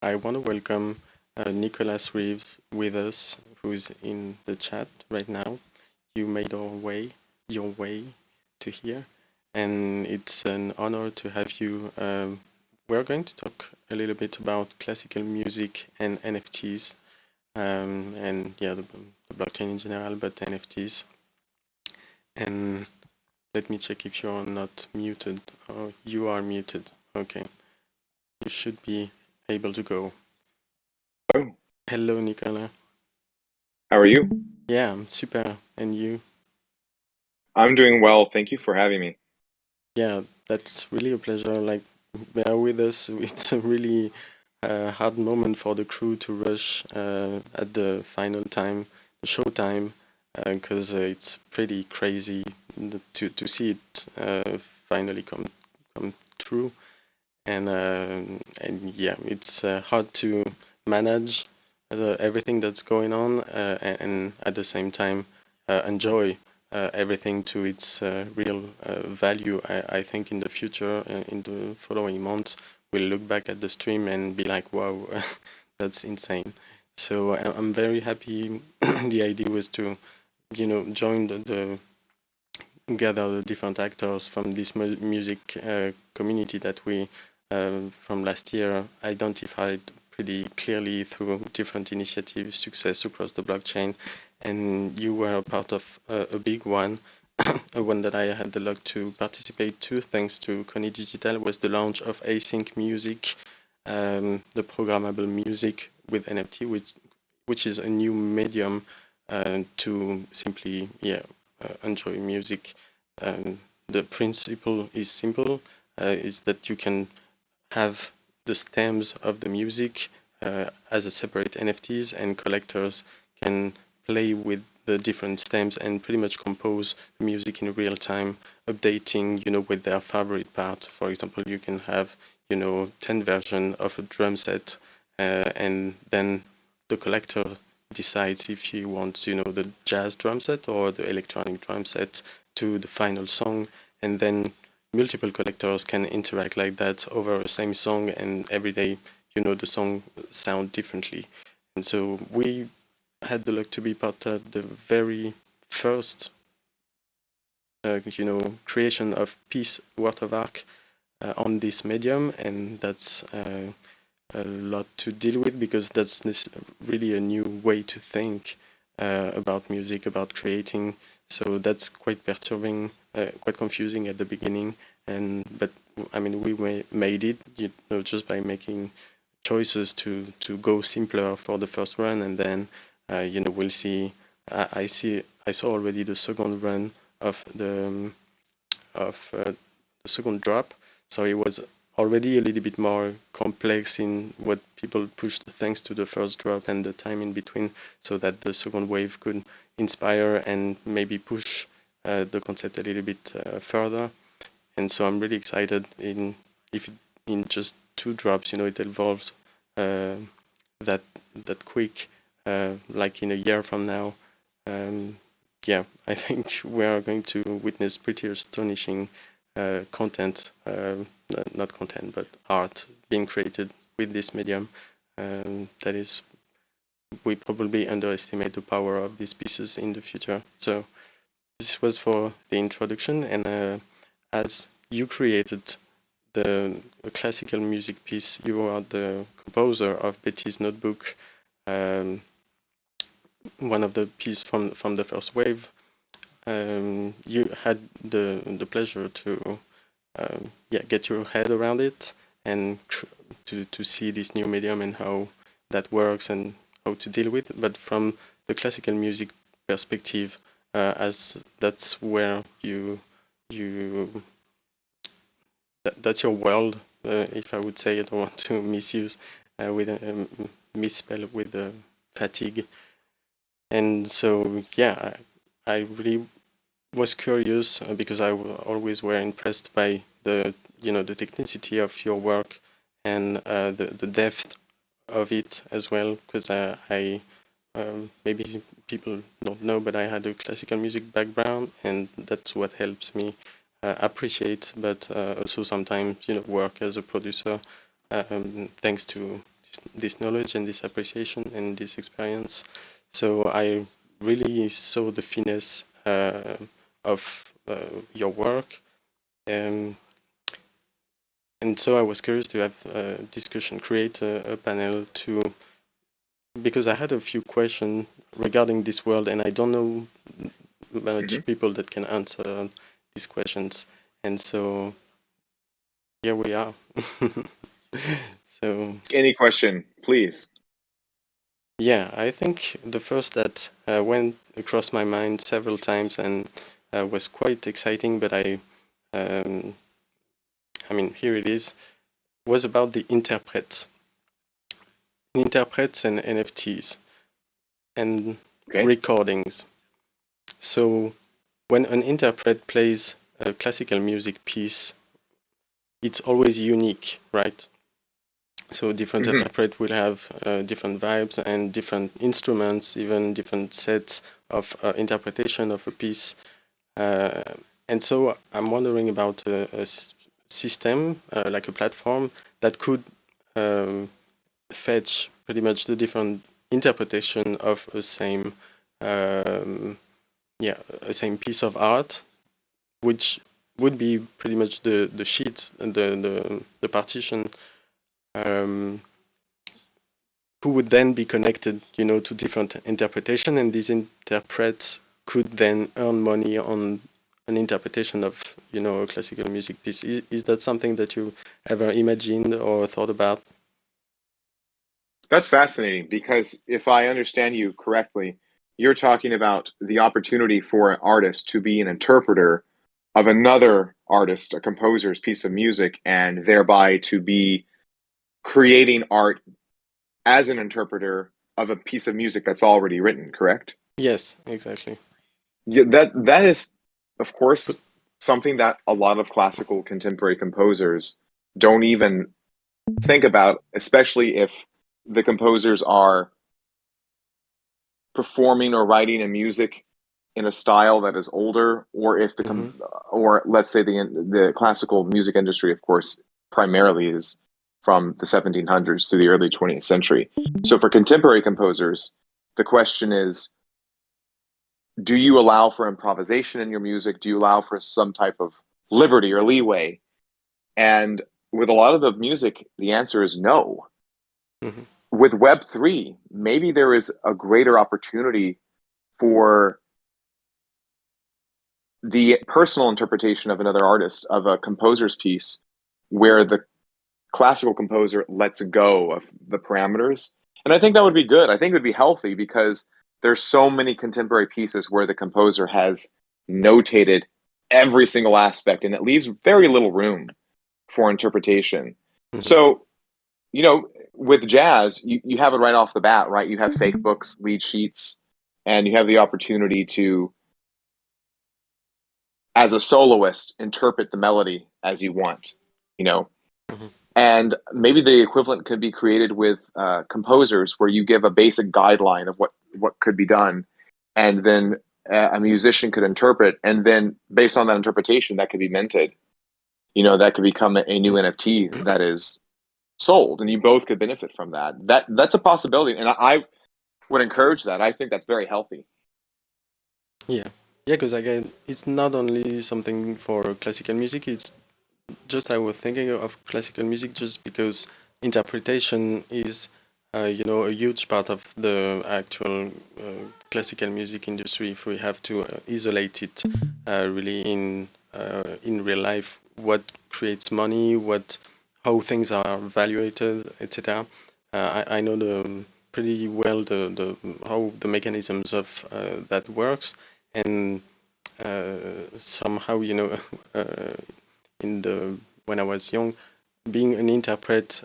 I want to welcome Nicholas Reeves with us, who's in the chat right now. You made your way to here, and it's an honor to have you. We're going to talk a little bit about classical music and NFTs, and yeah, the blockchain in general, but NFTs. And let me check if you're not muted. Oh, you are muted. Okay, you should be able to go. Oh, Hello, Nicola. how are you? Yeah, I'm super. And you? I'm doing well. Thank you for having me. Yeah, that's really a pleasure. Like, bear with us. It's a really hard moment for the crew to rush at the final time, the show time, because it's pretty crazy to see it finally come true. And yeah, it's hard to manage everything that's going on and at the same time enjoy everything to its real value. I think in the future, in the following months, we'll look back at the stream and be like, wow, that's insane. So I'm very happy. The idea was to, join the gather the different actors from this music community that we, from last year, identified pretty clearly through different initiatives, success across the blockchain. And you were a part of a big one, one that I had the luck to participate to, thanks to Kony Digital, was the launch of Async Music, the programmable music with NFT, which is a new medium to simply, enjoy music. The principle is simple, is that you can have the stems of the music as a separate NFTs, and collectors can play with the different stems and pretty much compose the music in real time, updating, with their favorite part. For example, you can have, 10 version of a drum set, and then the collector decides if he wants, the jazz drum set or the electronic drum set to the final song, and then multiple collectors can interact like that over the same song, and every day, the song sound differently. And so we had the luck to be part of the very first, creation of piece work of art on this medium, and that's a lot to deal with because that's really a new way to think about music, about creating. So that's quite perturbing, quite confusing at the beginning. But I mean, we made it, just by making choices to go simpler for the first run, and then we'll see. I saw already the second run of the second drop, so it was already a little bit more complex in what people pushed thanks to the first drop and the time in between, so that the second wave could inspire and maybe push the concept a little bit further. And so I'm really excited in just two drops, it evolves that quick, like in a year from now. Um, yeah, I think we are going to witness pretty astonishing content, not content, but art being created with this medium. That is, we probably underestimate the power of these pieces in the future. So this was for the introduction, and as you created the classical music piece, you are the composer of Betty's Notebook, one of the pieces from the first wave. You had the pleasure to get your head around it and to see this new medium and how that works and how to deal with it. But from the classical music perspective, as that's where you that's your world, if I would say. I don't want to misuse with misspell with fatigue. And so yeah, I really was curious because I always were impressed by the technicity of your work and the depth of it as well, because I maybe people don't know, but I had a classical music background, and that's what helps me appreciate, but also sometimes work as a producer, thanks to this knowledge and this appreciation and this experience. So I really saw the finesse of your work, and so I was curious to have a discussion, create a panel to, because I had a few questions regarding this world, and I don't know much people that can answer these questions, and so here we are. So Any question, please. yeah, I think the first that went across my mind several times and was quite exciting, but um, I mean, here it is, was about the interprets and NFTs and recordings. So when an interpret plays a classical music piece, it's always unique, right? So different interpret will have different vibes and different instruments, even different sets of interpretation of a piece. And so I'm wondering about a system, like a platform, that could fetch pretty much the different interpretation of a same, a same piece of art, which would be pretty much the sheet, the partition, who would then be connected, to different interpretation, and these interprets could then earn money on an interpretation of, a classical music piece. Is that something that you ever imagined or thought about? That's fascinating because if I understand you correctly, you're talking about the opportunity for an artist to be an interpreter of another artist, a composer's piece of music, and thereby to be creating art as an interpreter of a piece of music that's already written, correct? Yes, exactly. Yeah, that is, of course, something that a lot of classical contemporary composers don't even think about, especially if the composers are performing or writing a music in a style that is older, or if or let's say the classical music industry, of course, primarily is from the 1700s to the early 20th century. So for contemporary composers, the question is, do you allow for improvisation in your music? Do you allow for some type of liberty or leeway? And with a lot of the music, the answer is no. Mm-hmm. With Web3, maybe there is a greater opportunity for the personal interpretation of another artist, of a composer's piece, where the classical composer lets go of the parameters. And I think that would be good. I think it would be healthy because there's so many contemporary pieces where the composer has notated every single aspect and it leaves very little room for interpretation. Mm-hmm. So, with jazz, you have it right off the bat, right? You have fake books, lead sheets, and you have the opportunity to, as a soloist, interpret the melody as you want, you know? Mm-hmm. And maybe the equivalent could be created with composers, where you give a basic guideline of what could be done, and then a musician could interpret, and then based on that interpretation, that could be minted. That could become a new NFT that is sold, and you both could benefit from that. That's a possibility, and I would encourage that. I think that's very healthy. Yeah, because again, it's not only something for classical music. It's just I was thinking of classical music just because interpretation is, a huge part of the actual classical music industry. If we have to isolate it really in real life, what creates money, how things are evaluated, etc. I know pretty well the how the mechanisms of that works, and somehow in the when I was young, being an interpret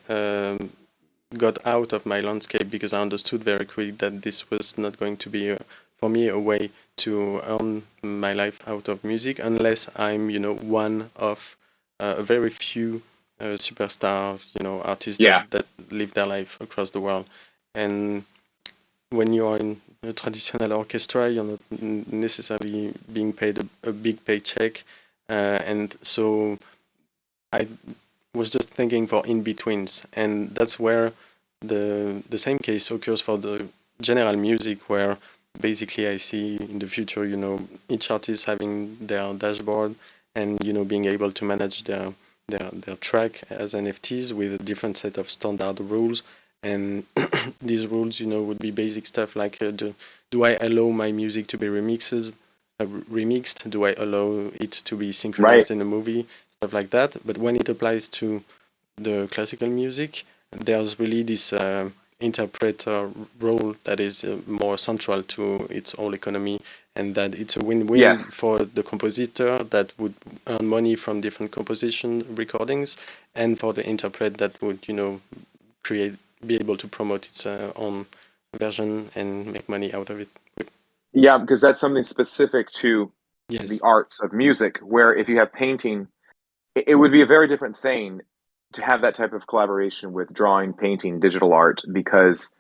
got out of my landscape because I understood very quickly that this was not going to be for me a way to earn my life out of music unless I'm one of a very few superstar artists that live their life across the world. And when you are in a traditional orchestra, you're not necessarily being paid a big paycheck, and so I was just thinking for in-betweens, and that's where the same case occurs for the general music, where basically I see in the future, each artist having their dashboard and being able to manage their track as NFTs with a different set of standard rules. And these rules, would be basic stuff like do I allow my music to be remixed? Do I allow it to be synchronized in a movie? Stuff like that. But when it applies to the classical music, there's really this interpreter role that is more central to its whole economy, and that it's a win-win Yes. for the compositor that would earn money from different composition recordings, and for the interpret that would, be able to promote its own version and make money out of it. Yeah, because that's something specific to Yes. the arts of music, where if you have painting, it would be a very different thing to have that type of collaboration with drawing, painting, digital art, because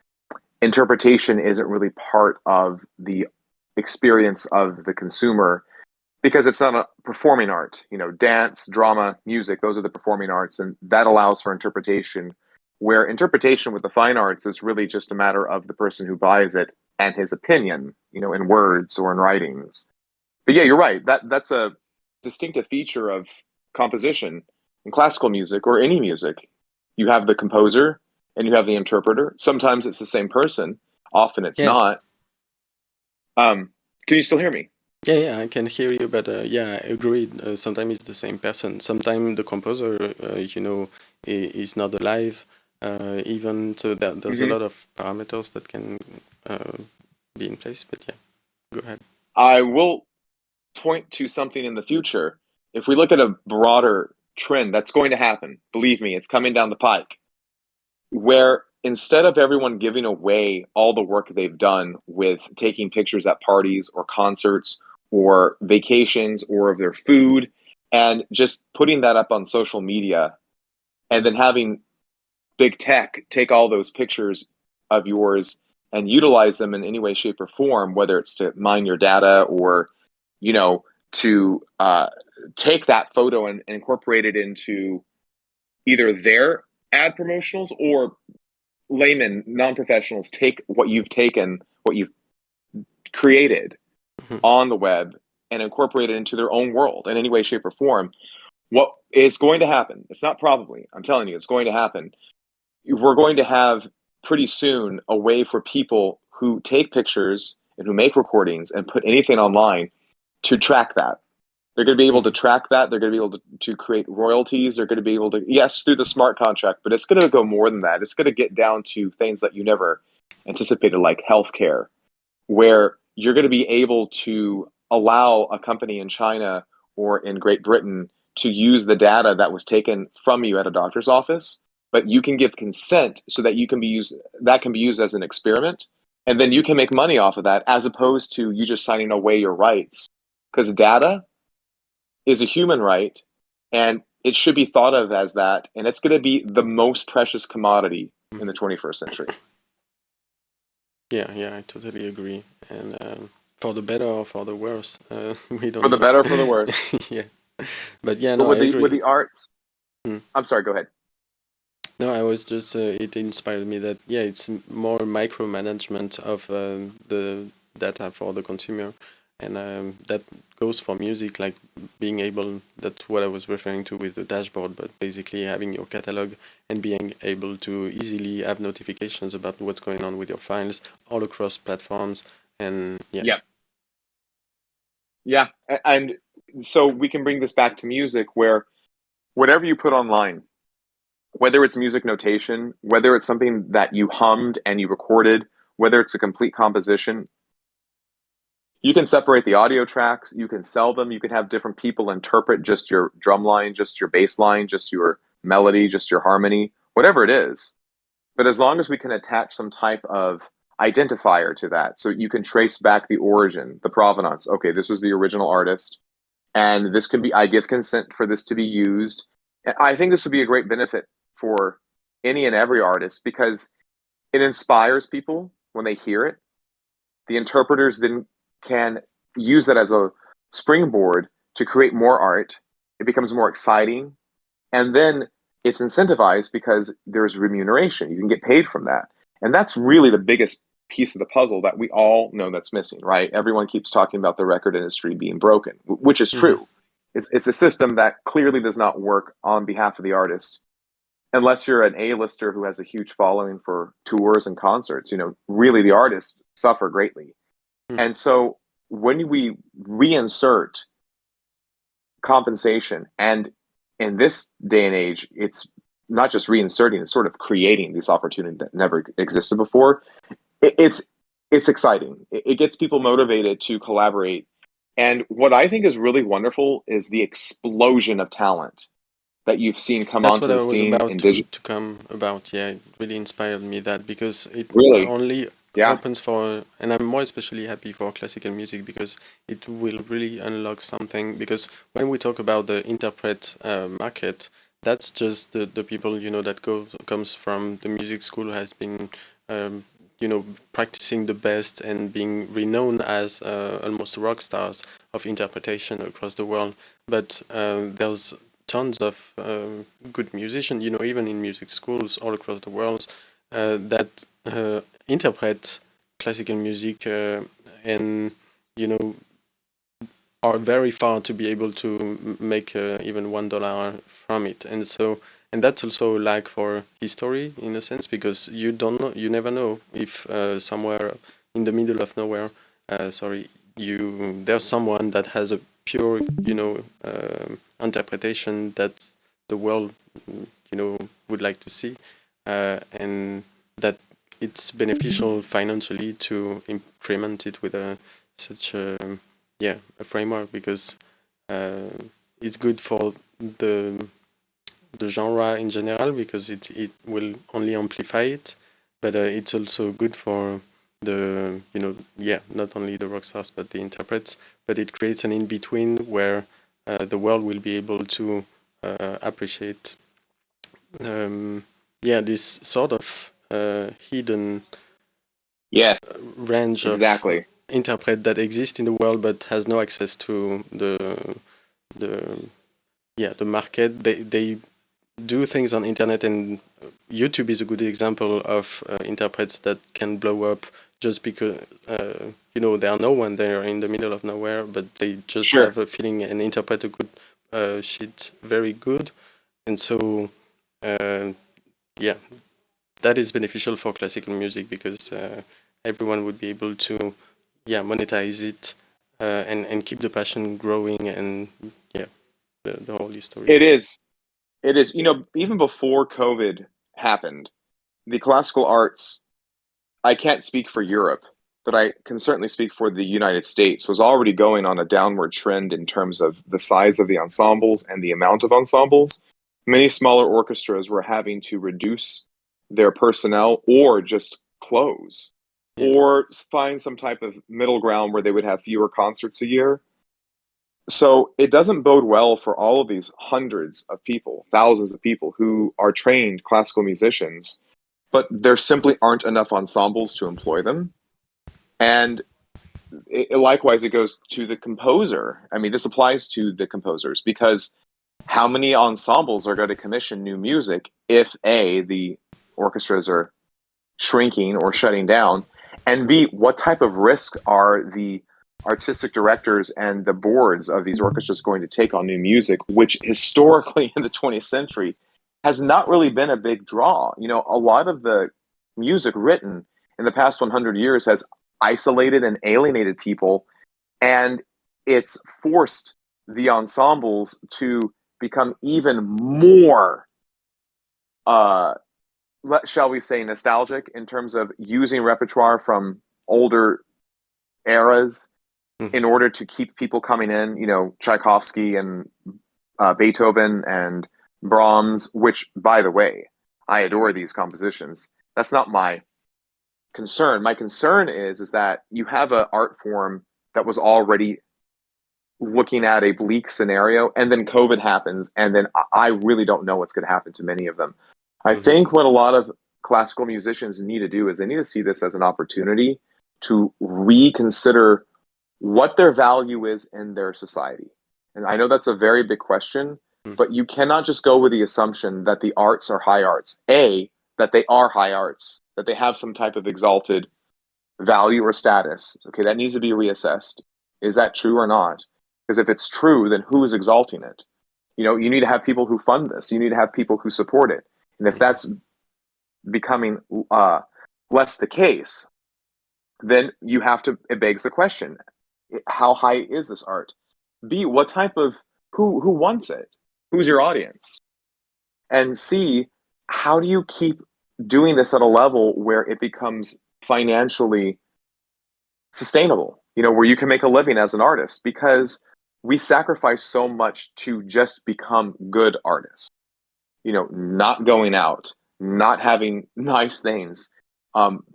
interpretation isn't really part of the experience of the consumer, because it's not a performing art. Dance, drama, music, those are the performing arts, and that allows for interpretation, where interpretation with the fine arts is really just a matter of the person who buys it and his opinion, in words or in writings. But yeah, you're right. That's a distinctive feature of composition in classical music or any music. You have the composer and you have the interpreter. Sometimes it's the same person. Often it's Yes. not. Can you still hear me? Yeah, I can hear you, but yeah, I agree. Sometimes it's the same person. Sometimes the composer, is not alive. Even so, there's a Mm-hmm. lot of parameters that can uh, be in place. But yeah, go ahead. I will point to something in the future. If we look at a broader trend that's going to happen, believe me, it's coming down the pike, where instead of everyone giving away all the work they've done with taking pictures at parties or concerts or vacations or of their food and just putting that up on social media, and then having big tech take all those pictures of yours and utilize them in any way, shape, or form, whether it's to mine your data or, to take that photo and incorporate it into either their ad promotionals, or laymen, non-professionals take what you've taken, what you've created Mhm. on the web, and incorporate it into their own world in any way, shape, or form. What is going to happen? It's not probably. I'm telling you, it's going to happen. We're going to have pretty soon a way for people who take pictures and who make recordings and put anything online to track that. They're going to be able to Mhm. track that. They're going to be able to create royalties. They're going to be able to, yes, through the smart contract, but it's going to go more than that. It's going to get down to things that you never anticipated, like healthcare, where you're going to be able to allow a company in China or in Great Britain to use the data that was taken from you at a doctor's office, but you can give consent so that that can be used as an experiment, and then you can make money off of that, as opposed to you just signing away your rights. Because data is a human right, and it should be thought of as that, and it's going to be the most precious commodity in the 21st century. Yeah, I totally agree. And for the better or for the worse, we For don't the know. better, for the worse. Yeah, but yeah, But no, I with agree. the arts, Mm. I'm sorry, go ahead. No, I was just it inspired me that yeah, it's more micromanagement of the data for the consumer, and that goes for music, like being able. That's what I was referring to with the dashboard, but basically having your catalog and being able to easily have notifications about what's going on with your files all across platforms, and yeah. Yeah. Yeah. And so we can bring this back to music, where whatever you put online, whether it's music notation, whether it's something that you hummed and you recorded, whether it's a complete composition, you can separate the audio tracks, you can sell them, you can have different people interpret just your drum line, just your bass line, just your melody, just your harmony, whatever it is. But as long as we can attach some type of identifier to that, so you can trace back the origin, the provenance. Okay, this was the original artist, and this can be, I give consent for this to be used. I think this would be a great benefit for any and every artist, because it inspires people when they hear it. The interpreters then can use that as a springboard to create more art. It becomes more exciting. And then it's incentivized because there's remuneration. You can get paid from that. And that's really the biggest piece of the puzzle that we all know that's missing, right? Everyone keeps talking about the record industry being broken, which is Hmm. true. It's a system that clearly does not work on behalf of the artist unless you're an A-lister who has a huge following for tours and concerts. Really the artists suffer greatly. Hmm. And so when we reinsert compensation, and in this day and age, it's not just reinserting, it's sort of creating this opportunity that never existed before. It's exciting. It gets people motivated to collaborate. And what I think is really wonderful is the explosion of talent that you've seen come That's onto what I the was scene about in to digital. come about. Yeah, it really inspired me that because it Really? only Yeah. opens for, and I'm more especially happy for classical music because it will really unlock something. Because when we talk about the interpret market, that's just the people that comes from the music school, has been practicing the best and being renowned as almost rock stars of interpretation across the world. But there's tons of good musicians, even in music schools all across the world, that interpret classical music and you know are very far to be able to make even $1 from it. And that's also like for history in a sense, because you never know if somewhere in the middle of nowhere, sorry, there's someone that has a pure, interpretation that the world, would like to see, and that it's beneficial financially to increment it with such a a framework, because uh, it's good for the the genre in general, because it will only amplify it, but it's also good for the not only the rock stars but the interprets, but it creates an in between where the world will be able to appreciate this sort of hidden Yes, range of exactly. interpret that exist in the world but has no access to the the market. They do things on internet, and YouTube is a good example of interprets that can blow up just because there are no one there in the middle of nowhere, but they just Sure. have a feeling and interpret a good shit very good. And so uh, yeah, that is beneficial for classical music, because everyone would be able to monetize it, and keep the passion growing, and the whole history. It is. It is. Even before COVID happened, the classical arts, I can't speak for Europe, but I can certainly speak for the United States, was already going on a downward trend in terms of the size of the ensembles and the amount of ensembles. Many smaller orchestras were having to reduce their personnel or just close Yeah. or find some type of middle ground where they would have fewer concerts a year. So it doesn't bode well for all of these hundreds of people, thousands of people who are trained classical musicians, but there simply aren't enough ensembles to employ them. And likewise, it goes to the composer. I mean, this applies to the composers because how many ensembles are going to commission new music if A, the orchestras are shrinking or shutting down, and B, what type of risk are the artistic directors and the boards of these orchestras going to take on new music, which historically in the 20th century has not really been a big draw. A lot of the music written in the past 100 years has isolated and alienated people, and it's forced the ensembles to become even more uh, shall we say, nostalgic in terms of using repertoire from older eras Mhm. in order to keep people coming in. Tchaikovsky and Beethoven and Brahms, which, by the way, I adore these compositions. That's not my concern. My concern is that you have an art form that was already looking at a bleak scenario, and then COVID happens, and then I really don't know what's going to happen to many of them. I Mhm. think what a lot of classical musicians need to do is they need to see this as an opportunity to reconsider what their value is in their society. And I know that's a very big question, But you cannot just go with the assumption that the arts are high arts. A, that they are high arts, that they have some type of exalted value or status. Okay, that needs to be reassessed. Is that true or not? Because if it's true, then who is exalting it? You need to have people who fund this. You need to have people who support it. And if that's becoming less the case, then it begs the question, how high is this art? B, what type of, who wants it? Who's your audience? And C, how do you keep doing this at a level where it becomes financially sustainable, where you can make a living as an artist? Because we sacrifice so much to just become good artists, not going out, not having nice things,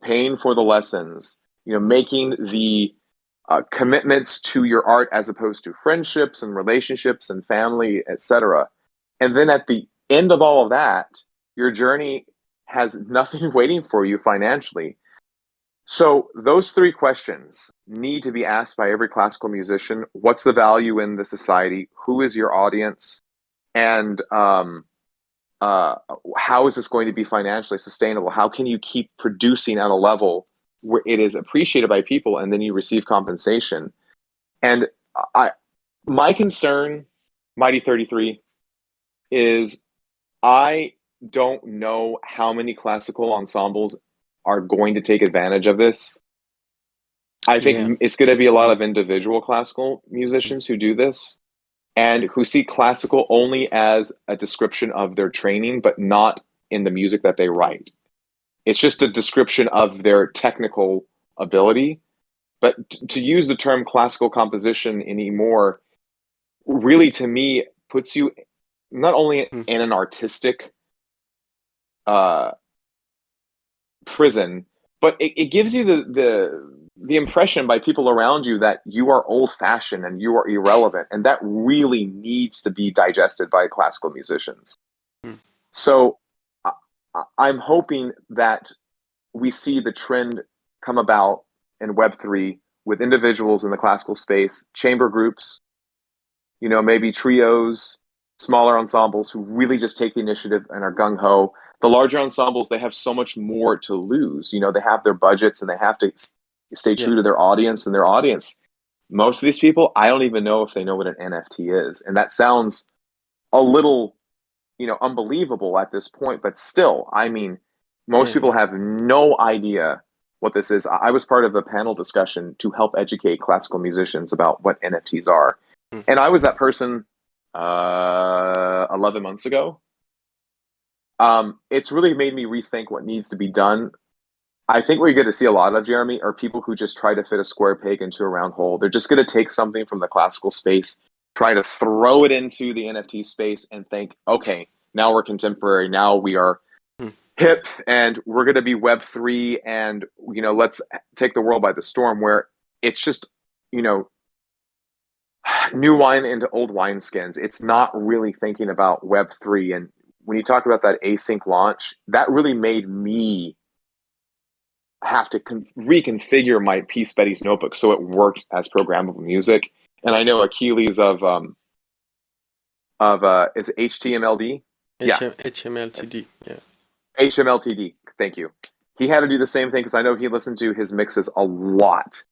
paying for the lessons, making the commitments to your art as opposed to friendships and relationships and family, etc. And then at the end of all of that, your journey has nothing waiting for you financially. So those three questions need to be asked by every classical musician. What's the value in the society? Who is your audience? And how is this going to be financially sustainable? How can you keep producing at a level where it is appreciated by people and then you receive compensation? And my concern, Mighty33, is I don't know how many classical ensembles are going to take advantage of this. I think it's going to be a lot of individual classical musicians who do this and who see classical only as a description of their training, but not in the music that they write. It's just a description of their technical ability. But to use the term classical composition anymore, really, to me, puts you not only in an artistic prison, but it gives you the impression by people around you that you are old-fashioned and you are irrelevant, and that really needs to be digested by classical musicians. So I'm hoping that we see the trend come about in Web3 with individuals in the classical space, chamber groups, maybe trios, smaller ensembles who really just take the initiative and are gung-ho. The larger ensembles, they have so much more to lose. They have their budgets and they have to stay true to their audience, and their audience, most of these people, I don't even know if they know what an NFT is. And that sounds a little, unbelievable at this point, but still, I mean, most people have no idea what this is. I was part of a panel discussion to help educate classical musicians about what NFTs are. And I was that person 11 months ago. It's really made me rethink what needs to be done. I think what you're going to see a lot of, Jeremy, are people who just try to fit a square peg into a round hole. They're just going to take something from the classical space, try to throw it into the NFT space and think, okay, now we're contemporary. Now we are hip and we're going to be Web3 and, let's take the world by the storm, where it's just, new wine into old wineskins. It's not really thinking about Web3. And when you talk about that async launch, that really made me have to reconfigure my Peace Betty's notebook so it worked as programmable music. And I know Achilles of is it HTMLD? HMLTD. Yeah. HMLTD. Thank you. He had to do the same thing because I know he listened to his mixes a lot.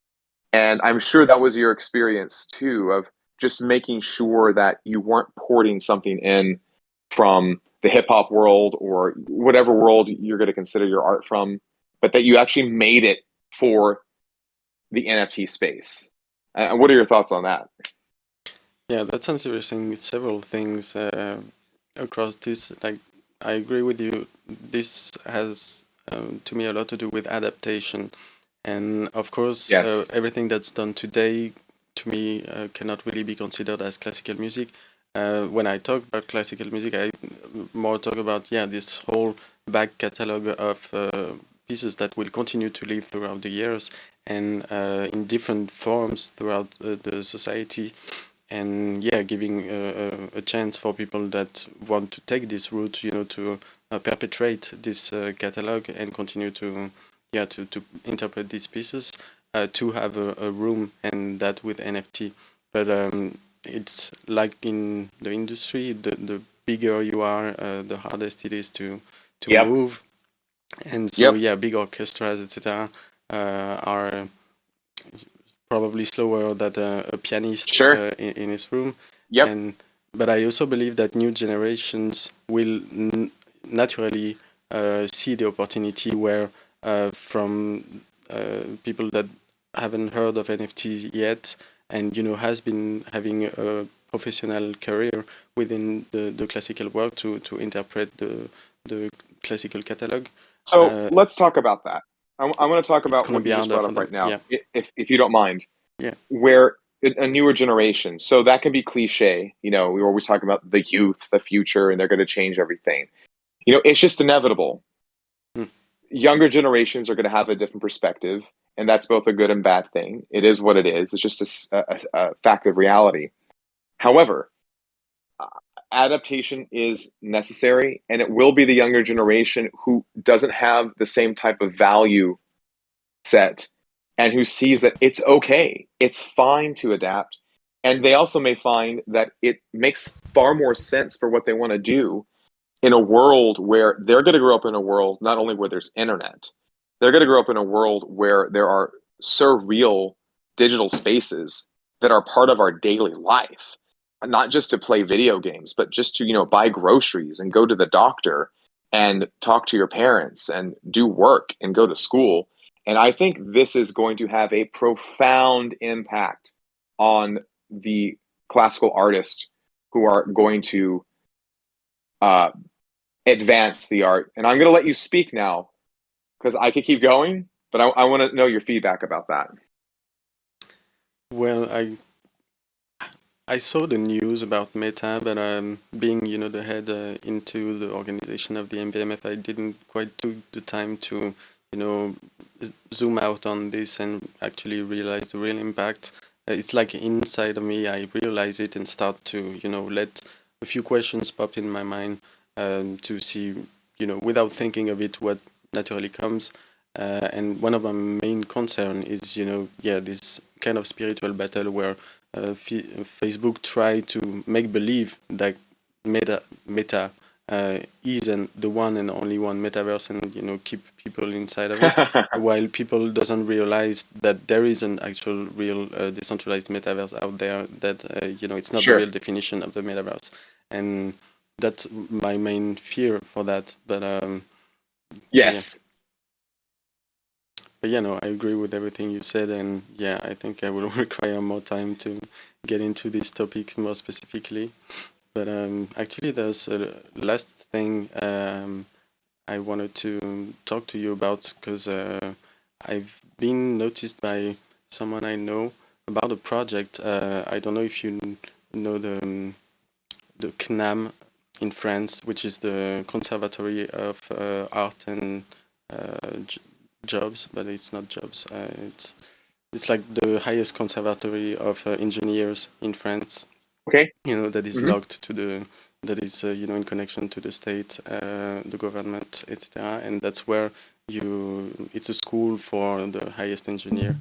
And I'm sure that was your experience too, of just making sure that you weren't porting something in from the hip hop world or whatever world you're going to consider your art from, but that you actually made it for the NFT space. What are your thoughts on that? Yeah, that sounds interesting. Several things across this. Like, I agree with you. This has, to me, a lot to do with adaptation. And of course, everything that's done today, to me, cannot really be considered as classical music. When I talk about classical music, I more talk about, this whole back catalog of pieces that will continue to live throughout the years and in different forms throughout the society. And giving a chance for people that want to take this route, to perpetuate this catalog and continue to interpret these pieces, to have a room, and that with NFT. But it's like in the industry, the bigger you are, the hardest it is to Yep. move. And so, Yep. yeah, big orchestras, etc., are probably slower than a pianist Sure. in his room. Yep. And but I also believe that new generations will naturally see the opportunity where from people that haven't heard of NFTs yet, and has been having a professional career within the classical work to interpret the classical catalog. So Uh, let's talk about that. I want to talk it's about gonna what be you just harder brought for up them. right now, Yeah, if you don't mind. yeah. Where a newer generation, so that can be cliche. We always talk about the youth, the future, and they're going to change everything. It's just inevitable. Mm. Younger generations are going to have a different perspective, and that's both a good and bad thing. It is what it is. It's just a fact of reality. However, adaptation is necessary, and it will be the younger generation who doesn't have the same type of value set and who sees that it's okay, it's fine to adapt. And they also may find that it makes far more sense for what they want to do in a world where they're going to grow up in a world not only where there's internet, they're going to grow up in a world where there are surreal digital spaces that are part of our daily life, not just to play video games, but just to buy groceries and go to the doctor and talk to your parents and do work and go to school. And I think this is going to have a profound impact on the classical artists who are going to uh, advance the art. And I'm going to let you speak now because I could keep going, but I want to know your feedback about that. Well, I saw the news about Meta, but being the head into the organization of the MVMF, I didn't quite took the time to you know zoom out on this and actually realize the real impact. It's like inside of me, I realize it and start to let a few questions pop in my mind to see without thinking of it what naturally comes. And one of my main concern is yeah, this kind of spiritual battle where Facebook try to make believe that Meta is the one and only one metaverse, and keep people inside of it, while people doesn't realize that there is an actual real decentralized metaverse out there. That it's not the Sure. real definition of the metaverse, and that's my main fear for that. Yeah, Yes. but yeah, no, I agree with everything you said, and yeah, I think I will require more time to get into this topic more specifically. But actually, there's a last thing I wanted to talk to you about because I've been noticed by someone I know about a project. I don't know if you know the CNAM in France, which is the Conservatory of Art and J- Jobs, but it's not jobs. It's like the highest conservatory of engineers in France. Okay. That is Hmm. locked to that is in connection to the state, the government, etc. And that's where it's a school for the highest engineer.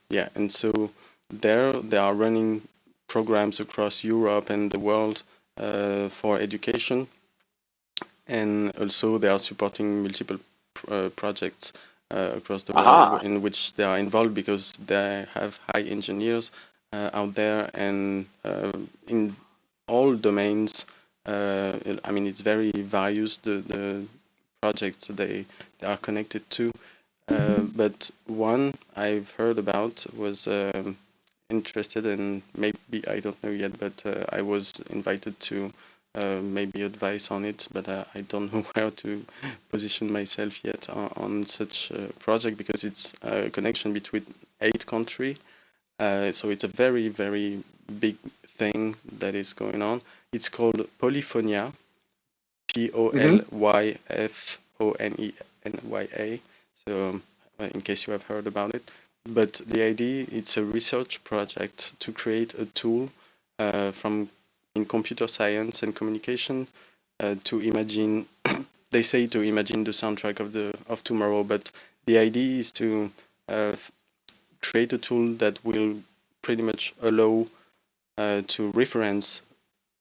Yeah, and so there they are running programs across Europe and the world for education, and also they are supporting multiple projects across the world Aha. in which they are involved because they have high engineers out there, and in all domains. I mean, it's very various the projects they are connected to. But one I've heard about was interested, and maybe I don't know yet, but I was invited to maybe advice on it, but I don't know where to position myself yet on such a project because it's a connection between 8 countries. So it's a very, very big thing that is going on. It's called Polyphonia, Hmm. Polyphonenya. So in case you have heard about it. But the idea, it's a research project to create a tool from in computer science and communication to imagine. They say to imagine the soundtrack of tomorrow, but the idea is to create a tool that will pretty much allow to reference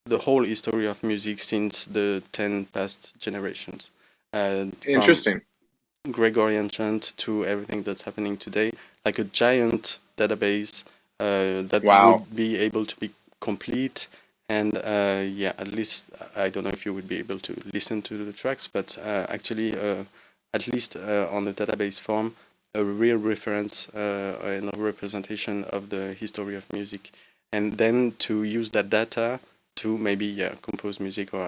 the whole history of music since the 10 past generations, from Interesting. Gregorian chant to everything that's happening today, like a giant database that Wow. would be able to be complete. And yeah, at least I don't know if you would be able to listen to the tracks, but actually, at least on the database form, a real reference and a representation of the history of music, and then to use that data to maybe compose music. Or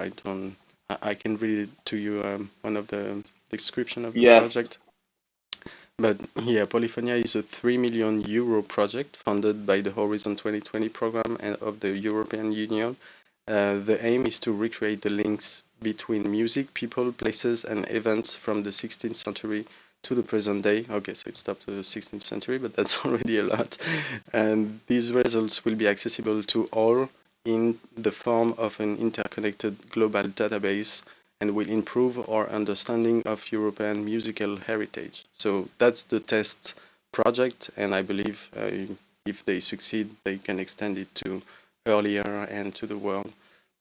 I can read it to you, one of the description of the Yes. project. But yeah, Polyphonia is a 3 million euro project funded by the Horizon 2020 program and of the European Union. The aim is to recreate the links between music, people, places, and events from the 16th century to the present day. Okay, so it stopped to the 16th century, but that's already a lot. And these results will be accessible to all in the form of an interconnected global database and will improve our understanding of European musical heritage. So that's the test project, and I believe if they succeed, they can extend it to earlier and to the world.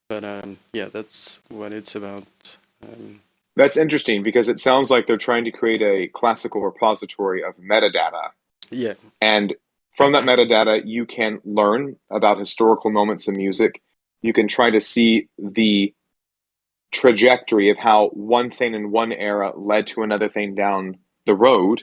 But yeah, that's what it's about. Um, That's interesting because it sounds like they're trying to create a classical repository of metadata. yeah, And from that metadata, you can learn about historical moments in music. You can try to see the trajectory of how one thing in one era led to another thing down the road.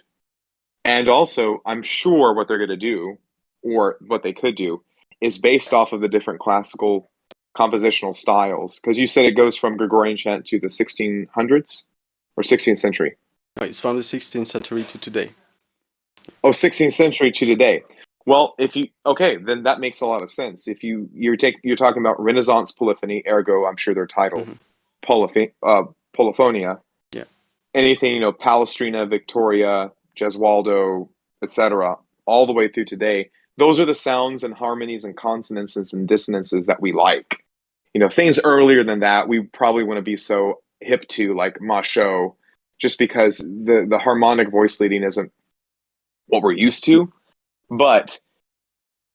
And also, I'm sure what they're going to do, or what they could do, is based off of the different classical compositional styles. Because you said it goes from Gregorian chant to the 1600s or 16th century. no, it's from the 16th century to today. Oh, 16th century to today. Well, if you okay, then that makes a lot of sense. If you're talking about Renaissance polyphony, ergo, I'm sure their title, Hmm. polyphonia. Yeah, Anything, Palestrina, Victoria, Gesualdo, etc., all the way through today. Those are the sounds and harmonies and consonances and dissonances that we like. Things earlier than that, we probably wouldn't be so hip to, like Macho, just because the harmonic voice leading isn't what we're used to. But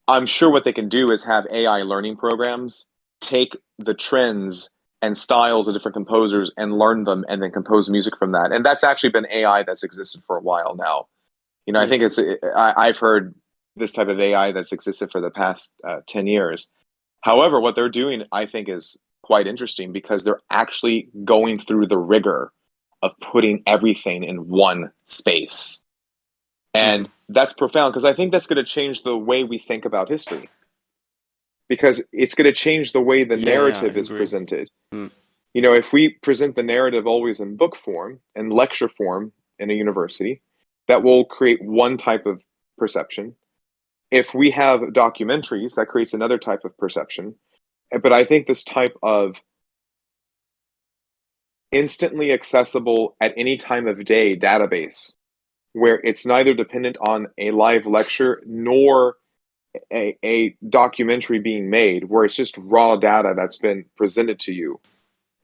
I'm sure what they can do is have AI learning programs take the trends and styles of different composers and learn them and then compose music from that. And that's actually been AI that's existed for a while now. I yeah, think I've heard this type of AI that's existed for the past 10 years. However, what they're doing, I think, is quite interesting because they're actually going through the rigor of putting everything in one space. hmm, And that's profound because I think that's going to change the way we think about history because it's going to change the way the yeah, yeah. I narrative is agree. presented. Mm. If we present the narrative always in book form and lecture form in a university, that will create one type of perception. If we have documentaries, that creates another type of perception. But I think this type of instantly accessible at any time of day database, where it's neither dependent on a live lecture nor a documentary being made, where it's just raw data that's been presented to you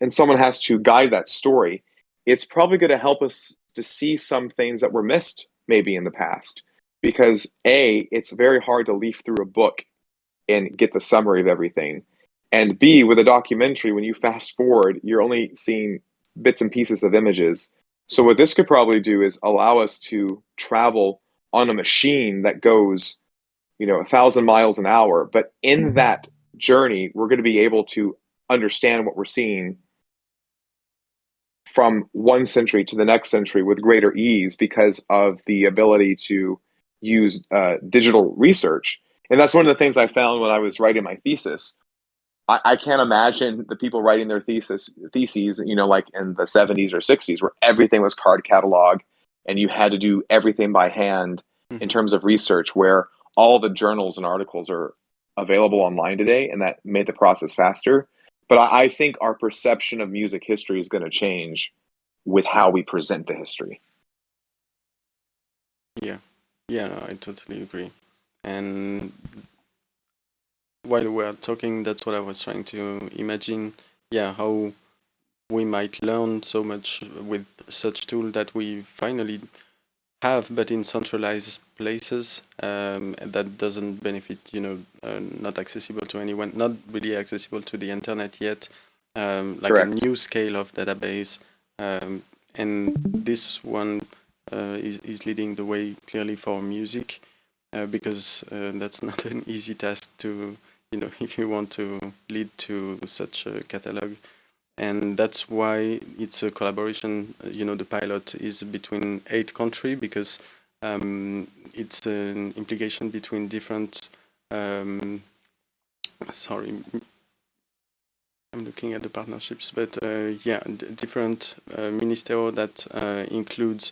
and someone has to guide that story, it's probably going to help us to see some things that were missed maybe in the past. Because A, it's very hard to leaf through a book and get the summary of everything. And B, with a documentary, when you fast forward, you're only seeing bits and pieces of images. So what this could probably do is allow us to travel on a machine that goes, 1,000 miles an hour. But in that journey, we're going to be able to understand what we're seeing from one century to the next century with greater ease because of the ability to use digital research. And that's one of the things I found when I was writing my thesis. I can't imagine the people writing their theses, like in the 70s or 60s, where everything was card catalog and you had to do everything by hand in Hmm. terms of research, where all the journals and articles are available online today, and that made the process faster. But I think our perception of music history is going to change with how we present the history. Yeah, yeah, no, I totally agree. And while we were talking, that's what I was trying to imagine. Yeah, how we might learn so much with such tool that we finally have, but in centralized places, and that doesn't benefit, not accessible to anyone, not really accessible to the internet yet, like a Correct. new scale of database. And this one is leading the way clearly for music, because that's not an easy task to, if you want to lead to such a catalog. And that's why it's a collaboration. The pilot is between 8 countries, because it's an implication between different. Sorry, I'm looking at the partnerships, but yeah, different ministerial that includes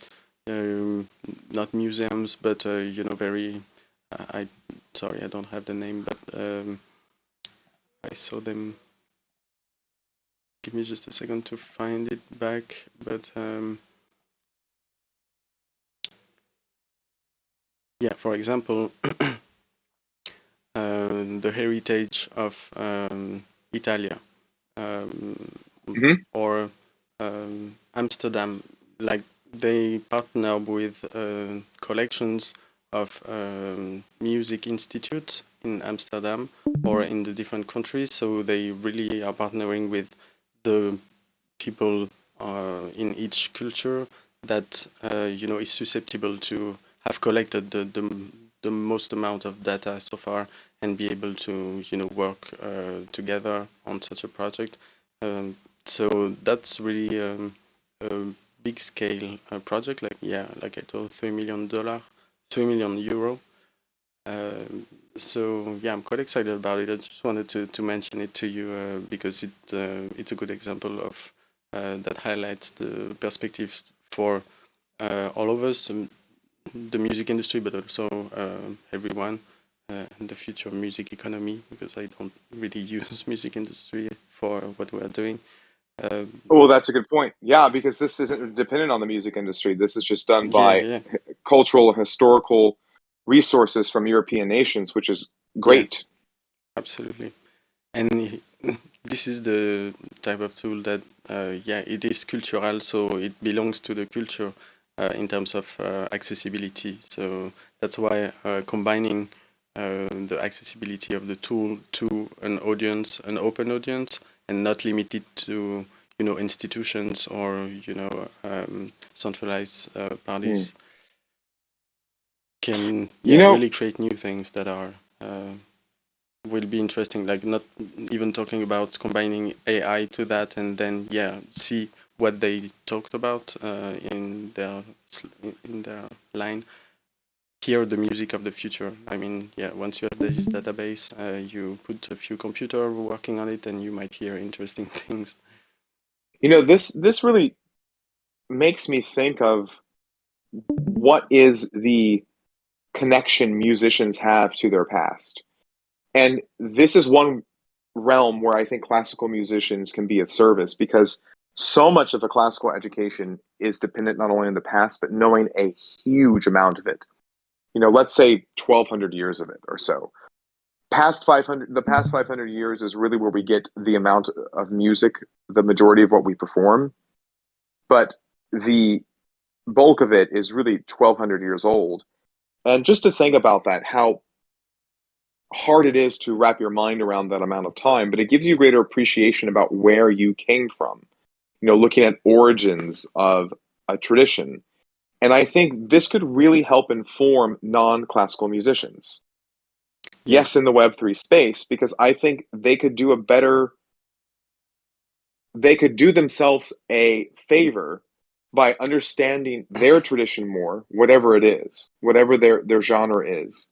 not museums, but very. I sorry, I don't have the name, but I saw them. Give me just a second to find it back, but. Yeah, for example, the heritage of Italia, um, Hmm. or Amsterdam, like they partner with collections of music institutes in Amsterdam or in the different countries. So they really are partnering with the people in each culture that is susceptible to have collected the most amount of data so far and be able to work together on such a project. So that's really a big scale project. Like I told, $3 million, €3 million. So yeah, I'm quite excited about it. I just wanted to mention it to you because it's a good example of that highlights the perspective for all of us, the music industry, but also everyone in the future music economy. Because I don't really use music industry for what we are doing. Uh, Well, that's a good point. Yeah, because this isn't dependent on the music industry. This is just done yeah, by yeah, cultural, historical resources from European nations, which is yeah, great. absolutely. And this is the type of tool that, yeah, it is cultural, so it belongs to the culture in terms of accessibility. So that's why combining the accessibility of the tool to an audience, an open audience, and not limited to institutions or centralized Hmm. parties, can You yeah know, really create new things that are. Will be interesting, like not even talking about combining AI to that, and then yeah, see what they talked about in their line. Hear the music of the future. I mean, yeah, once you have this database, you put a few computer working on it, and you might hear interesting things. this really makes me think of what is the connection musicians have to their past. And this is one realm where I think classical musicians can be of service because so much of a classical education is dependent not only on the past, but knowing a huge amount of it. Let's say 1,200 years of it or so. The past 500 years is really where we get the amount of music, the majority of what we perform. But the bulk of it is really 1,200 years old. And just to think about that, how hard it is to wrap your mind around that amount of time, but it gives you greater appreciation about where you came from, looking at origins of a tradition. And I think this could really help inform non classical musicians. Yeah, Yes, in the Web3 space, because I think they could do themselves a favor by understanding their tradition more, whatever it is, whatever their genre is,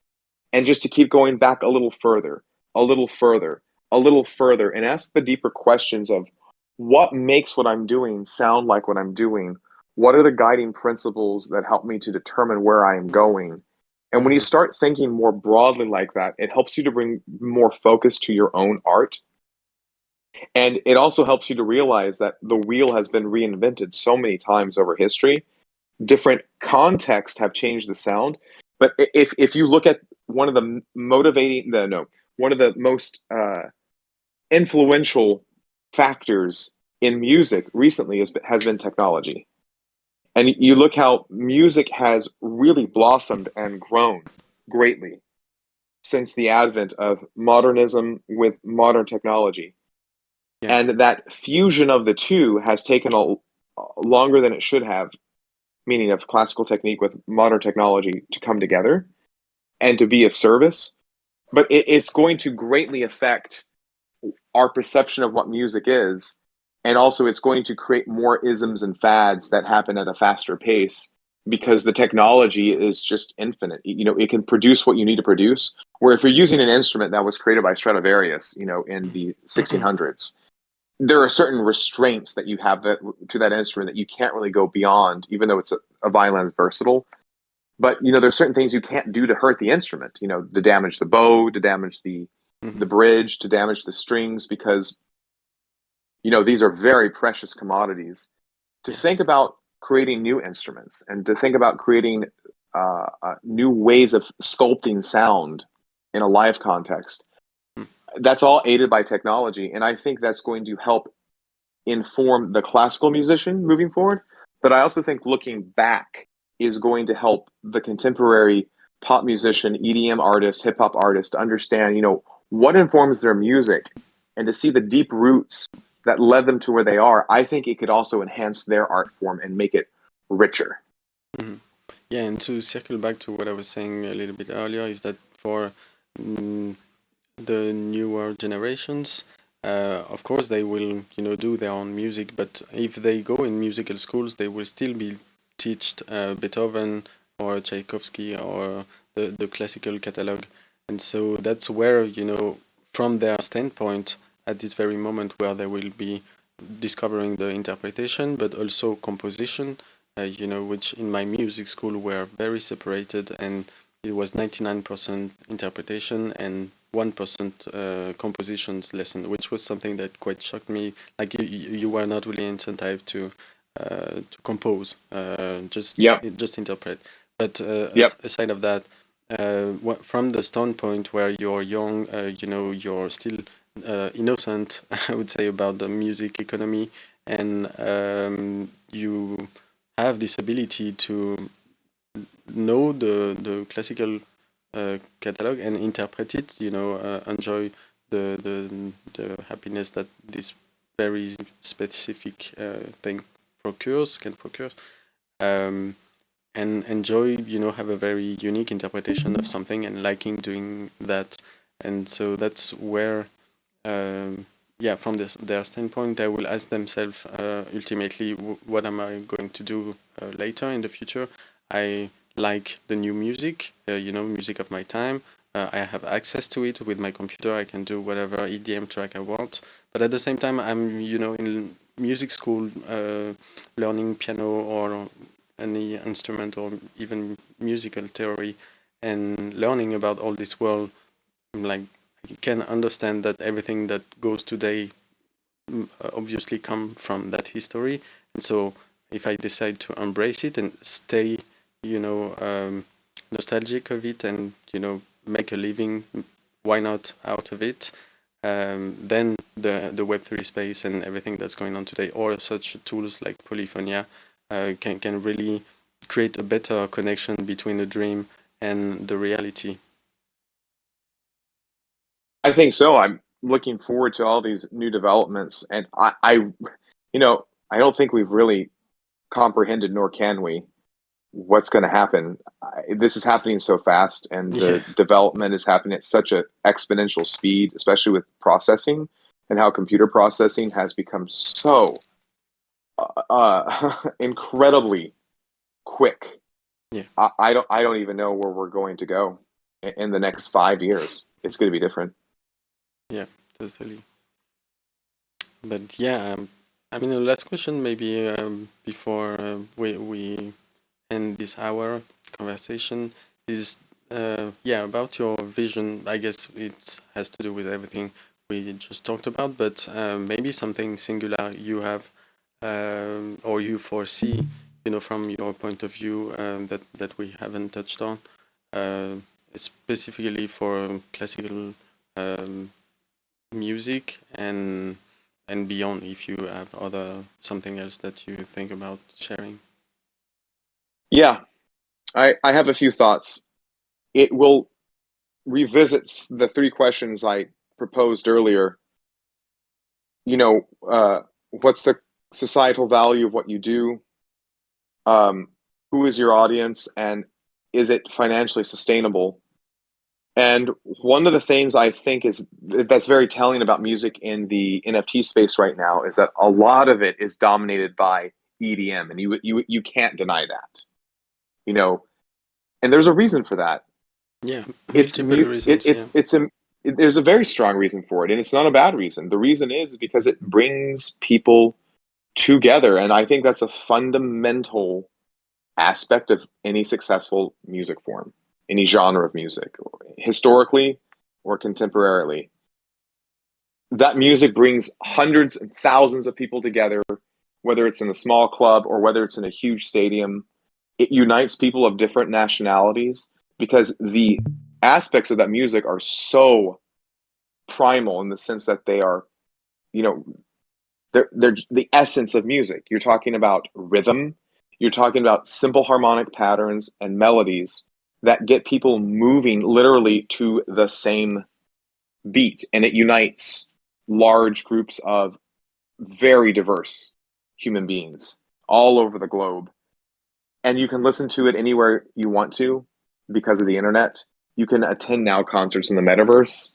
and just to keep going back a little further, a little further, a little further, and ask the deeper questions of what makes what I'm doing sound like what I'm doing? What are the guiding principles that help me to determine where I am going? And when you hmm, start thinking more broadly like that, it helps you to bring more focus to your own art. And it also helps you to realize that the wheel has been reinvented so many times over history. Different contexts have changed the sound. But if you look at one of the motivating, no, one of the most influential factors in music recently has been technology. And you look how music has really blossomed and grown greatly since the advent of modernism with modern technology. Yeah. And that fusion of the two has taken a longer than it should have, meaning of classical technique with modern technology to come together and to be of service. But it's going to greatly affect our perception of what music is. And also, it's going to create more isms and fads that happen at a faster pace because the technology is just infinite. You know, it can produce what you need to produce. Where if you're using an instrument that was created by Stradivarius, you know, in the 1600s, there are certain restraints that you have that to that instrument that you can't really go beyond, even though it's a violin is versatile. But you know, there's certain things you can't do to hurt the instrument. You know, to damage the bow, to damage the Mhm. bridge, to damage the strings, because you know these are very precious commodities. To Yeah. think about creating new instruments and to think about creating new ways of sculpting sound in a live context, Mm. that's all aided by technology, and I think that's going to help inform the classical musician moving forward. But I also think looking back is going to help the contemporary pop musician, EDM artist, hip hop artist to understand, you know, what informs their music and to see the deep roots that led them to where they are. I think it could also enhance their art form and make it richer. Mhm. Yeah, and to circle back to what I was saying a little bit earlier, is that for mm, the newer generations, of course, they will, do their own music. But if they go in musical schools, they will still be taught Beethoven or Tchaikovsky or the classical catalog. And so that's where, from their standpoint, at this very moment, where they will be discovering the interpretation, but also composition, which in my music school were very separated, and it was 99% interpretation and 1% compositions lesson, which was something that quite shocked me. Like you were not really incentivized to compose, Yep. just interpret. But Yep. aside of that, from the standpoint where you're young, you're still innocent, I would say, about the music economy, and you have this ability to know the classical catalog and interpret it, enjoy the happiness that this very specific thing can procure, um, and enjoy, have a very unique interpretation of something and liking doing that. And so that's where, yeah, from their standpoint, they will ask themselves ultimately, what am I going to do later in the future? I like the new music, music of my time. I have access to it with my computer. I can do whatever EDM track I want. But at the same time, I'm, in music school, learning piano or any instrument or even musical theory, and learning about all this world. Like, I can understand that everything that goes today obviously come from that history. And so if I decide to embrace it and stay, nostalgic of it, and make a living, why not, out of it, then the Web3 space and everything that's going on today, or such tools like Polyphonia, can really create a better connection between the dream and the reality. I think so. I'm looking forward to all these new developments, and you know, I don't think we've really comprehended, nor can we, what's going to happen. This is happening so fast, and Yeah. the development is happening at such an exponential speed, especially with processing and how computer processing has become so incredibly quick. Yeah. I don't even know where we're going to go in the next 5 years. It's going to be different. Yeah, totally. But yeah, I mean, the last question maybe, before we end this hour conversation, is yeah, about your vision. I guess it has to do with everything we just talked about, but maybe something singular you have, or you foresee, from your point of view, that we haven't touched on, uh, specifically for classical um, music and beyond, if you have other something else that you think about sharing. Yeah, I have a few thoughts. It will revisit the three questions I proposed earlier. You know, what's the societal value of what you do? Um, who is your audience, and is it financially sustainable? And one of the things I think is that's very telling about music in the NFT space right now is that a lot of it is dominated by EDM, and you can't deny that. You know, and there's a reason for that. Yeah, It's multiple mute. reasons. Yeah. There's a very strong reason for it, and it's not a bad reason. The reason is because it brings people together, and I think that's a fundamental aspect of any successful music form, any genre of music, historically or contemporarily. That music brings hundreds and thousands of people together, whether it's in a small club or whether it's in a huge stadium. It unites people of different nationalities because the aspects of that music are so primal in the sense that they are, you know, they're the essence of music. You're talking about rhythm, you're talking about simple harmonic patterns and melodies that get people moving literally to the same beat, and it unites large groups of very diverse human beings all over the globe. And you can listen to it anywhere you want to because of the internet. You can attend now concerts in the metaverse.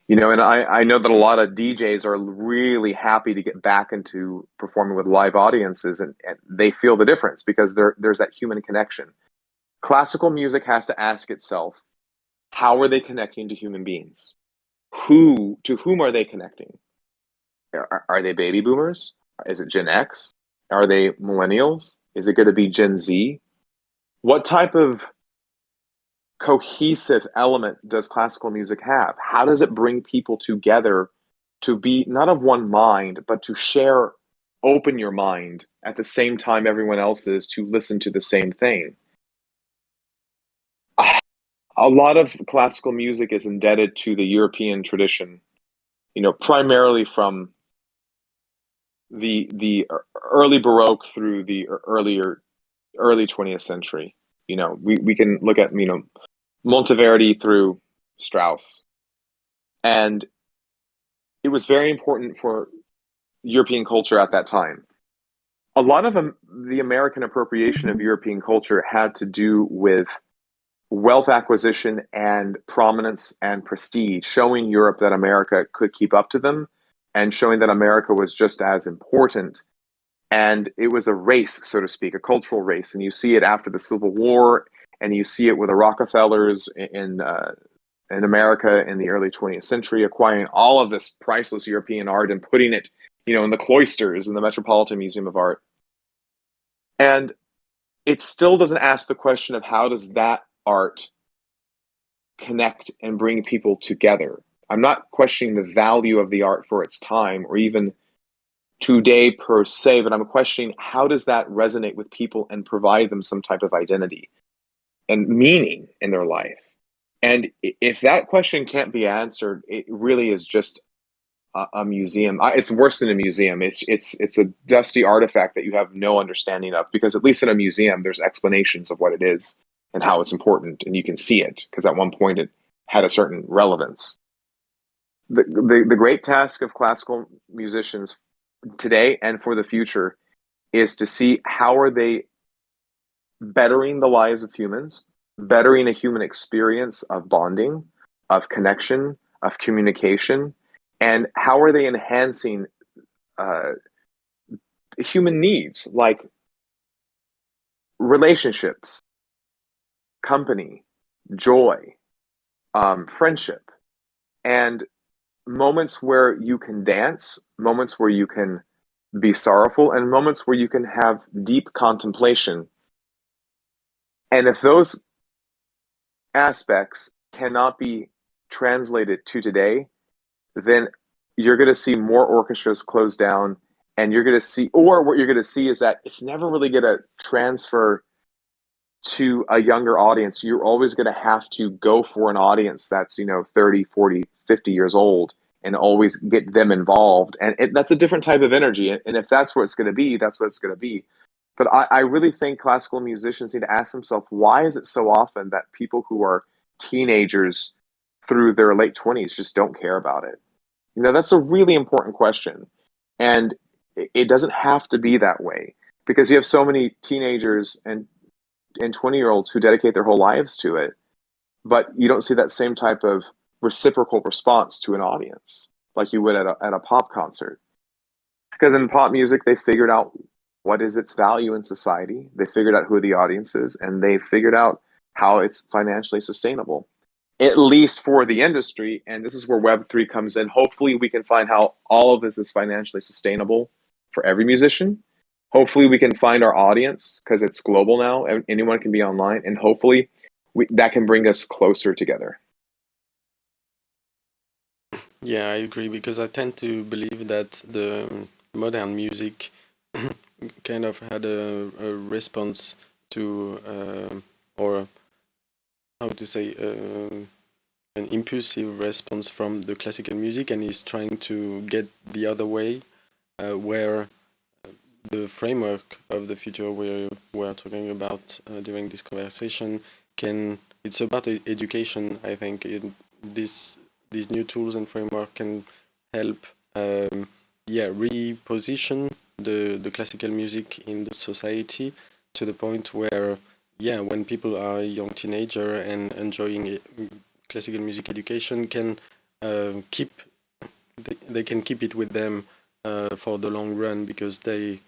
And I know that a lot of DJs are really happy to get back into performing with live audiences, and they feel the difference because there's that human connection. Classical music has to ask itself, how are they connecting to human beings? To whom are they connecting? Are they baby boomers? Is it Gen X? Are they millennials? Is it going to be Gen Z? What type of cohesive element does classical music have? How does it bring people together to be not of one mind, but to share, open your mind at the same time everyone else is to listen to the same thing? A lot of classical music is indebted to the European tradition, primarily from the early Baroque through the early 20th century. We can look at Monteverdi through Strauss, and it was very important for European culture at that time. A lot of the American appropriation of European culture had to do with wealth acquisition and prominence and prestige, showing Europe that America could keep up to them and showing that America was just as important. And it was a race, so to speak, a cultural race. And you see it after the Civil War, and you see it with the Rockefellers in America in the early 20th century, acquiring all of this priceless European art and putting it, in the cloisters in the Metropolitan Museum of Art. And it still doesn't ask the question of how does that art connect and bring people together. I'm not questioning the value of the art for its time or even today per se, but I'm questioning how does that resonate with people and provide them some type of identity and meaning in their life. And if that question can't be answered, it really is just a museum. It's worse than a museum. It's a dusty artifact that you have no understanding of, because at least in a museum, there's explanations of what it is and how it's important, and you can see it because at one point it had a certain relevance. The great task of classical musicians today and for the future is to see how are they bettering the lives of humans, bettering a human experience of bonding, of connection, of communication, and how are they enhancing uh, human needs like relationships, company, joy, friendship, and moments where you can dance, moments where you can be sorrowful, and moments where you can have deep contemplation. And if those aspects cannot be translated to today, then you're going to see more orchestras close down, and you're going to see, or what you're going to see is that it's never really going to transfer to a younger audience. You're always going to have to go for an audience that's 30, 40, 50 years old and always get them involved, and that's a different type of energy. And if that's what it's going to be, that's what it's going to be. But I really think classical musicians need to ask themselves, why is it so often that people who are teenagers through their late 20s just don't care about it? You know, that's a really important question. And it doesn't have to be that way, because you have so many teenagers and 20-year-olds who dedicate their whole lives to it, but you don't see that same type of reciprocal response to an audience like you would at a pop concert. Because in pop music, they figured out what is its value in society, they figured out who the audience is, and they figured out how it's financially sustainable, at least for the industry. And this is where Web3 comes in. Hopefully, we can find how all of this is financially sustainable for every musician. Hopefully, we can find our audience, because it's global now. Anyone can be online. And hopefully, that can bring us closer together. Yeah, I agree, because I tend to believe that the modern music kind of had a response to, or how to say, an impulsive response from the classical music, and is trying to get the other way, where the framework of the future we're talking about during this conversation it's about education. I think these new tools and framework can help reposition the classical music in the society, to the point where when people are a young teenager and enjoying classical music education, can keep they can keep it with them for the long run, because they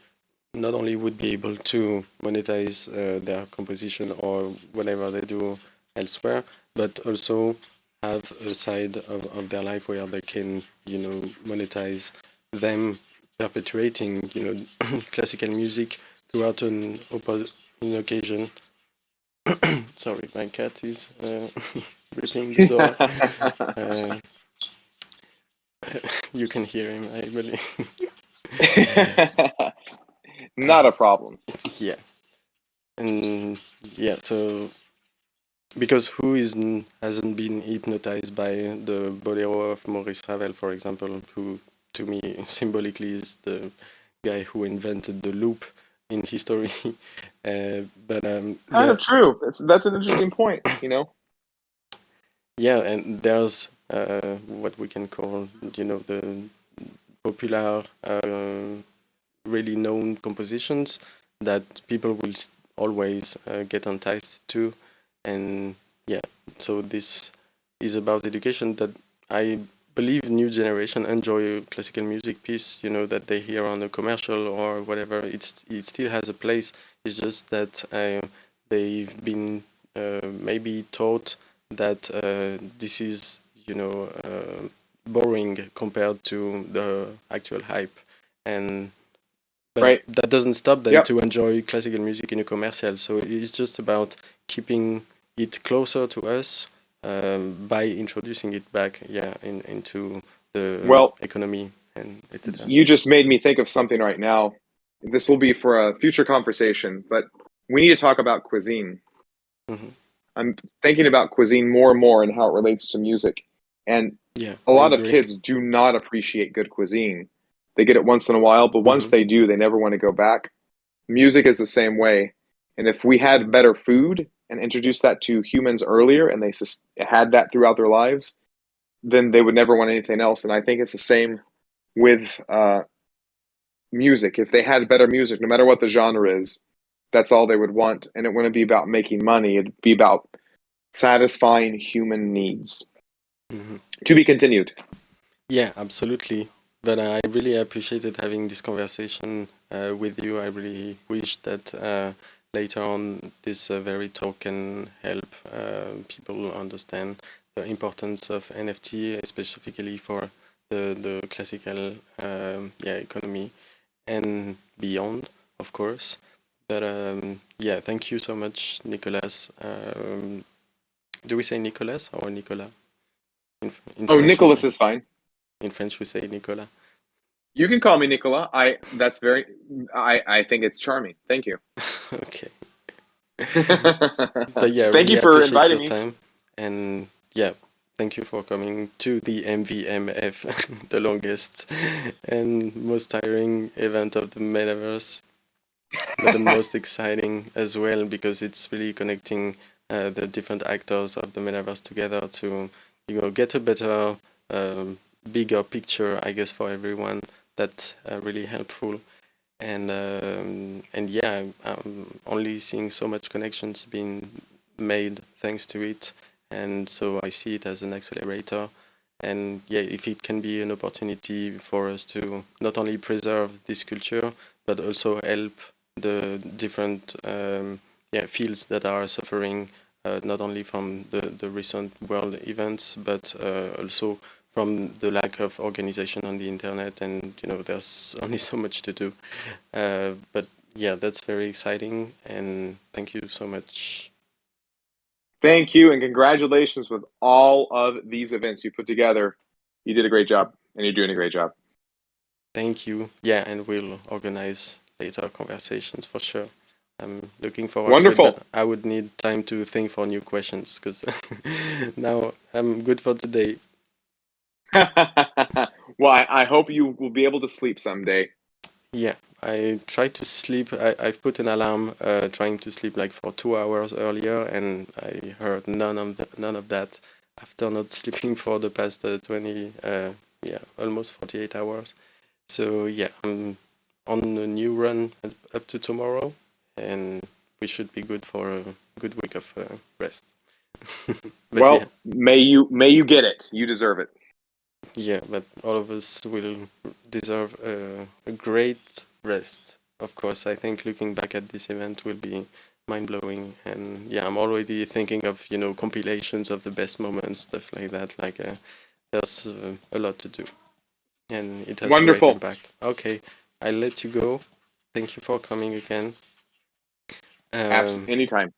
not only would be able to monetize their composition or whatever they do elsewhere, but also have a side of their life where they can, monetize them perpetuating, classical music throughout an occasion. Sorry, my cat is ripping the door. Uh, you can hear him, I believe. Not a problem. Yeah. And so because hasn't been hypnotized by the Bolero of Maurice Ravel, for example, who to me symbolically is the guy who invented the loop in history. But Kind of true. That's an interesting point, you know? yeah, and there's what we can call, the popular, really known compositions that people will always get enticed to. And so this is about education, that I believe new generation enjoy classical music piece, that they hear on a commercial or whatever. It still has a place. It's just that they've been maybe taught that this is, boring compared to the actual hype. And but Right. that doesn't stop them Yep. to enjoy classical music in a commercial. So it's just about keeping it closer to us, by introducing it back, into the Well, economy and etc. you just made me think of something right now. This will be for a future conversation, but we need to talk about cuisine. Hmm. I'm thinking about cuisine more and more and how it relates to music. And Yeah, a I lot of agree. kids do not appreciate good cuisine. They get it once in a while, but once Hmm. they do, they never want to go back. Music is the same way. And if we had better food and introduced that to humans earlier, and they had that throughout their lives, then they would never want anything else. And I think it's the same with music. If they had better music, no matter what the genre is, that's all they would want. And it wouldn't be about making money, it'd be about satisfying human needs. Hmm. To be continued. Yeah, absolutely. But I really appreciated having this conversation with you. I really wish that later on this very talk can help people understand the importance of NFT, specifically for the classical economy and beyond, of course. But thank you so much, Nicolas. Do we say Nicolas or Nicolas? In Oh, French, we Nicholas say. is fine. In French, we say Nicolas. You can call me Nicola. I think it's charming. Thank you. Okay. But yeah, Thank really you for appreciate inviting your me. time. And thank you for coming to the MVMF, the longest and most tiring event of the Metaverse. but the most exciting as well, because it's really connecting the different actors of the metaverse together to get a better, bigger picture, I guess, for everyone. That's really helpful. And yeah, I'm only seeing so much connections being made thanks to it, and so I see it as an accelerator. And yeah, if it can be an opportunity for us to not only preserve this culture but also help the different fields that are suffering, not only from the recent world events, but also from the lack of organization on the internet. And there's only so much to do. But yeah, that's very exciting, and thank you so much. Thank you, and congratulations with all of these events you put together. You did a great job, and you're doing a great job. Thank you. Yeah, and we'll organize later conversations for sure. I'm looking forward to it, but Wonderful. I would need time to think for new questions because now I'm good for today. Well, I hope you will be able to sleep someday. Yeah, I try to sleep. I've put an alarm trying to sleep like for 2 hours earlier, and I heard none of that after not sleeping for the past 20, almost 48 hours. So yeah, I'm on a new run up to tomorrow, and we should be good for a good week of rest. But yeah, Well, may you get it. You deserve it. yeah, but all of us will deserve a great rest. Of course, I think looking back at this event will be mind blowing, and yeah, I'm already thinking of compilations of the best moments, stuff like that. Like there's a lot to do, and it has a great Wonderful. impact. Okay, I'll let you go. Thank you for coming again. Um, Anytime.